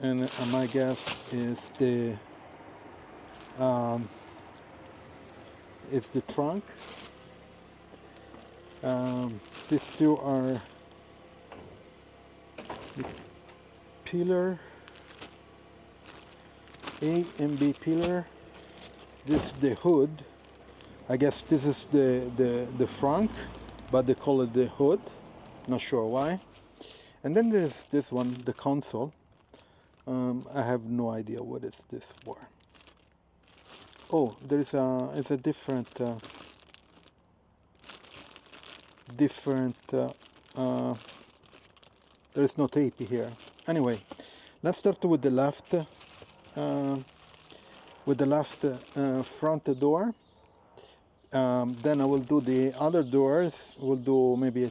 and my guess is the trunk. These two are the pillar, A and B pillar. This is the hood. I guess this is the frunk, but they call it the hood. Not sure why. And then there's this one, the console. I have no idea what is this for. Oh, it's a different there is no tape here. Anyway, let's start with the left front door. Then I will do the other doors. We'll do maybe a